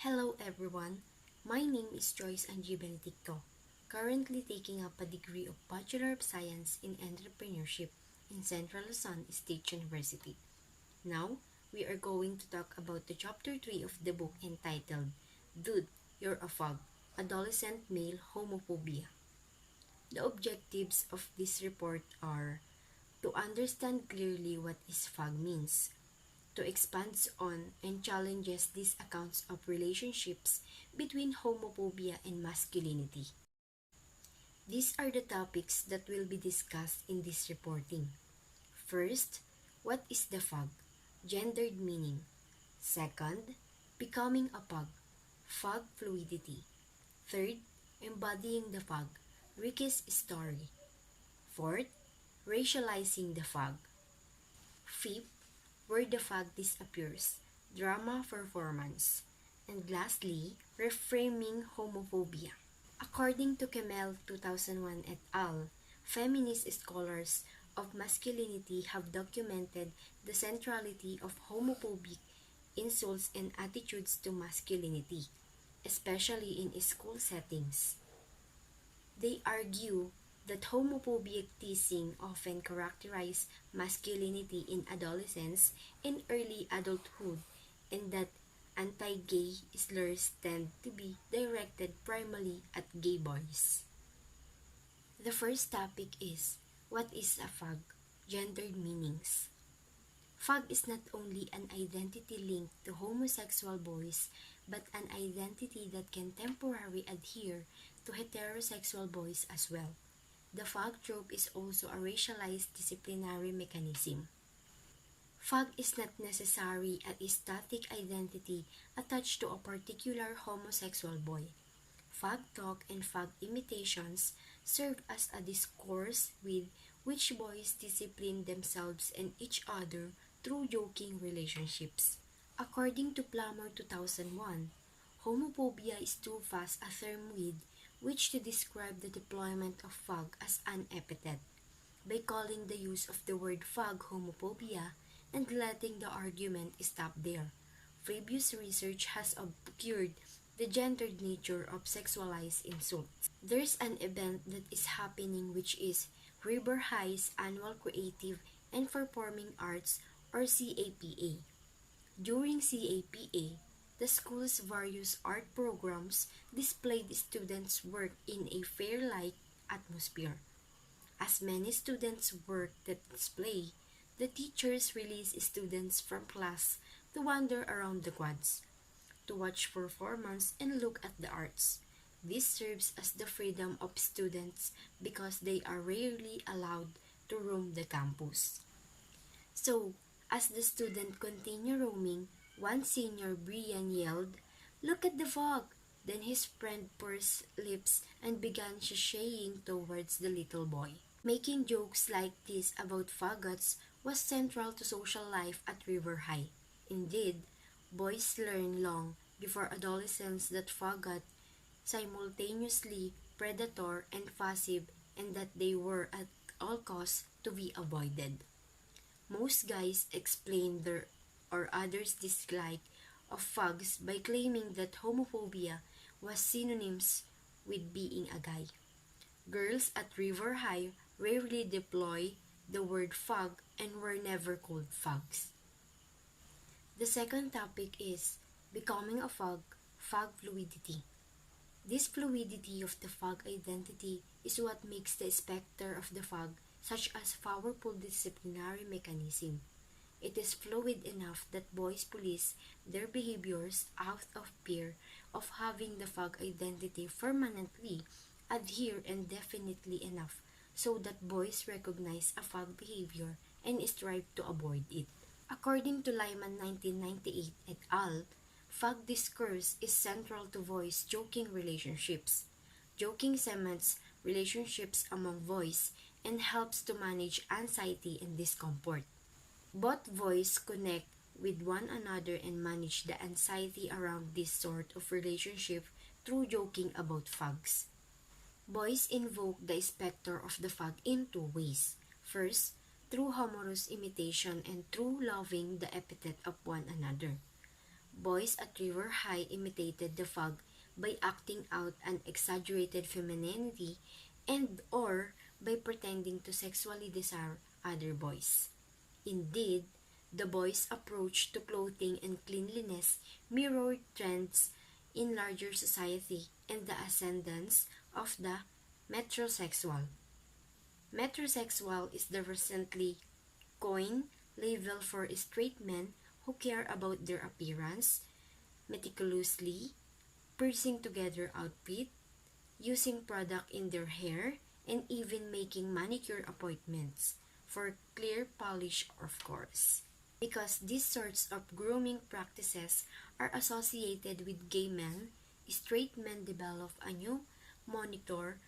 Hello everyone, my name is Joyce and Benedicto, currently taking up a degree of Bachelor of Science in Entrepreneurship in Central Luzon State University. Now, we are going to talk about the chapter 3 of the book entitled Dude, You're a Fag, Adolescent Male Homophobia. The objectives of this report are to understand clearly what is fag means, to expand on and challenges these accounts of relationships between homophobia and masculinity. These are the topics that will be discussed in this reporting. First, what is the fag? Gendered meaning. Second, becoming a fag. Fag fluidity. Third, embodying the fag. Ricky's story. Fourth, racializing the fag. Fifth, where the fag disappears, drama performance. And lastly, reframing homophobia. According to Kemel 2001 et al., feminist scholars of masculinity have documented the centrality of homophobic insults and attitudes to masculinity, especially in school settings. They argue that homophobic teasing often characterizes masculinity in adolescence and early adulthood, and that anti-gay slurs tend to be directed primarily at gay boys. The first topic is, what is a fag? Gendered meanings. Fag is not only an identity linked to homosexual boys, but an identity that can temporarily adhere to heterosexual boys as well. The fag trope is also a racialized disciplinary mechanism. Fag is not necessarily a static identity attached to a particular homosexual boy. Fag talk and fag imitations serve as a discourse with which boys discipline themselves and each other through joking relationships. According to Plummer 2001, homophobia is too fast a term with which to describe the deployment of fag as an epithet, by calling the use of the word fag homophobia and letting the argument stop there. Previous research has obscured the gendered nature of sexualized insults. There's an event that is happening which is River High's annual Creative and Performing Arts or CAPA. During CAPA, the school's various art programs displayed students' work in a fair-like atmosphere. As many students worked the display, the teachers released students from class to wander around the quads, to watch performance and look at the arts. This serves as the freedom of students because they are rarely allowed to roam the campus. So, as the student continued roaming, one senior Brian yelled, "Look at the fog!" Then his friend pursed lips and began sashaying towards the little boy. Making jokes like this about faggots was central to social life at River High. Indeed, boys learned long before adolescents that faggot simultaneously predator and passive, and that they were at all costs to be avoided. Most guys explain their or others' dislike of fags by claiming that homophobia was synonymous with being a guy. Girls at River High rarely deploy the word fag and were never called fags. The second topic is becoming a fag, fag fluidity. This fluidity of the fag identity is what makes the specter of the fag such as powerful disciplinary mechanism. It is fluid enough that boys police their behaviors out of fear of having the fag identity permanently adhere indefinitely enough so that boys recognize a fag behavior and strive to avoid it. According to Lyman 1998 et al., fag discourse is central to boys' joking relationships. Joking cements relationships among boys and helps to manage anxiety and discomfort. Both boys connect with one another and manage the anxiety around this sort of relationship through joking about fags. Boys invoke the specter of the fag in two ways. First, through humorous imitation and through loving the epithet of one another. Boys at River High imitated the fog by acting out an exaggerated femininity and or by pretending to sexually desire other boys. Indeed, the boys' approach to clothing and cleanliness mirrored trends in larger society and the ascendance of the metrosexual. Metrosexual is the recently coined label for straight men who care about their appearance, meticulously piecing together outfit, using product in their hair, and even making manicure appointments for clear polish, of course. Because these sorts of grooming practices are associated with gay men, straight men develop a new monitor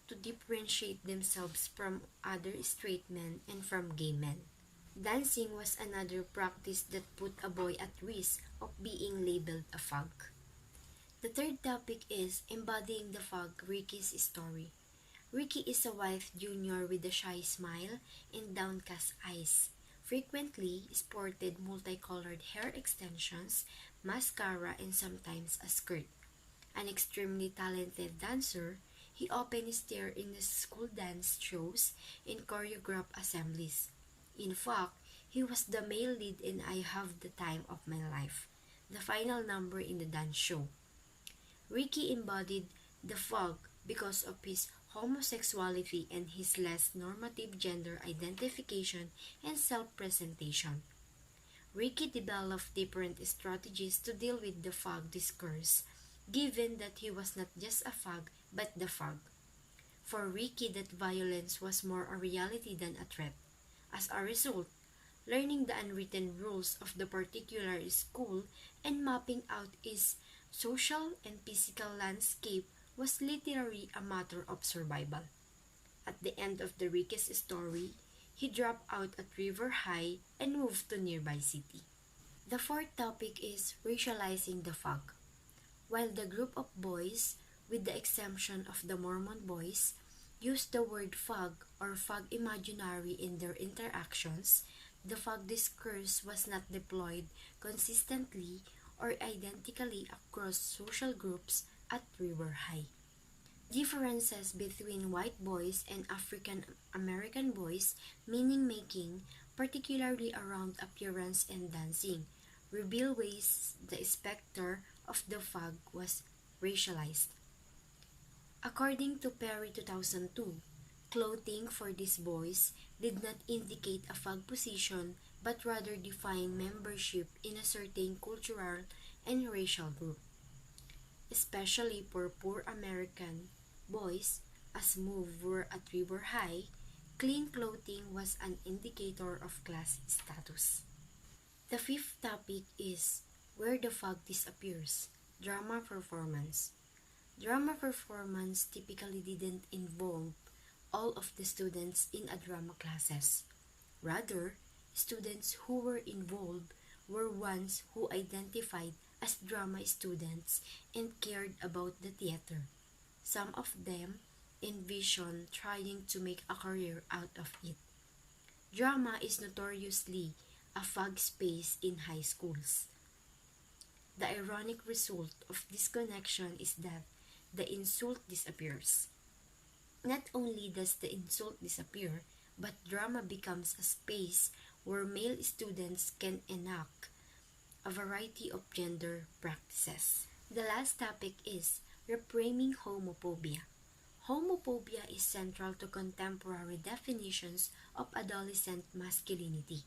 to differentiate themselves from other straight men and from gay men. Dancing was another practice that put a boy at risk of being labeled a fag. The third topic is embodying the fag, Ricky's story. Ricky is a wife junior with a shy smile and downcast eyes. Frequently sported multicolored hair extensions, mascara, and sometimes a skirt. An extremely talented dancer, he often starred in the school dance shows and choreographed assemblies. In fact, he was the male lead in I Have the Time of My Life, the final number in the dance show. Ricky embodied the fog because of his homosexuality and his less normative gender identification and self-presentation. Ricky developed different strategies to deal with the fog discourse, given that he was not just a fag but the fog. For Ricky, that violence was more a reality than a threat. As a result, learning the unwritten rules of the particular school and mapping out its social and physical landscape was literally a matter of survival. At the end of the Ricky's story, he dropped out at River High and moved to nearby city. The fourth topic is racializing the fog. While the group of boys, with the exemption of the Mormon boys, used the word fog or fog imaginary in their interactions, the fog discourse was not deployed consistently or identically across social groups at River High. Differences between white boys and African American boys, meaning making, particularly around appearance and dancing, reveal ways the specter of the fog was racialized. According to Perry 2002, clothing for these boys did not indicate a fog position but rather define membership in a certain cultural and racial group. Especially for poor American boys, as moves were at River High, clean clothing was an indicator of class status. The fifth topic is where the fog disappears, drama performance. Drama performance typically didn't involve all of the students in a drama classes. Rather, students who were involved were ones who identified as drama students and cared about the theater. Some of them envisioned trying to make a career out of it. Drama is notoriously a fag space in high schools. The ironic result of this connection is that the insult disappears. Not only does the insult disappear, but drama becomes a space where male students can enact a variety of gender practices. The last topic is reframing homophobia. Homophobia is central to contemporary definitions of adolescent masculinity,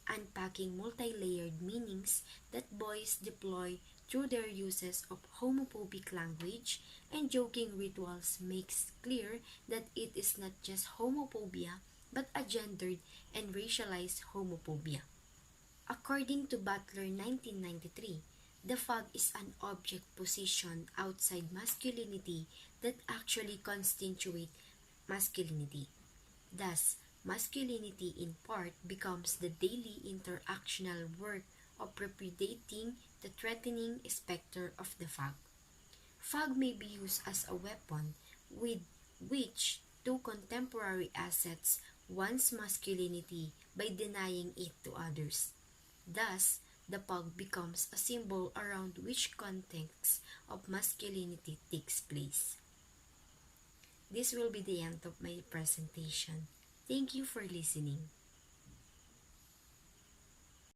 unpacking multi-layered meanings that boys deploy through their uses of homophobic language and joking rituals makes clear that it is not just homophobia but a gendered and racialized homophobia. According to Butler 1993, the fog is an object positioned outside masculinity that actually constitutes masculinity. Thus, masculinity in part becomes the daily interactional work of repudiating the threatening specter of the fog. Fog may be used as a weapon with which to contemporary assets one's masculinity by denying it to others. Thus, the pug becomes a symbol around which context of masculinity takes place. This will be the end of my presentation. Thank you for listening.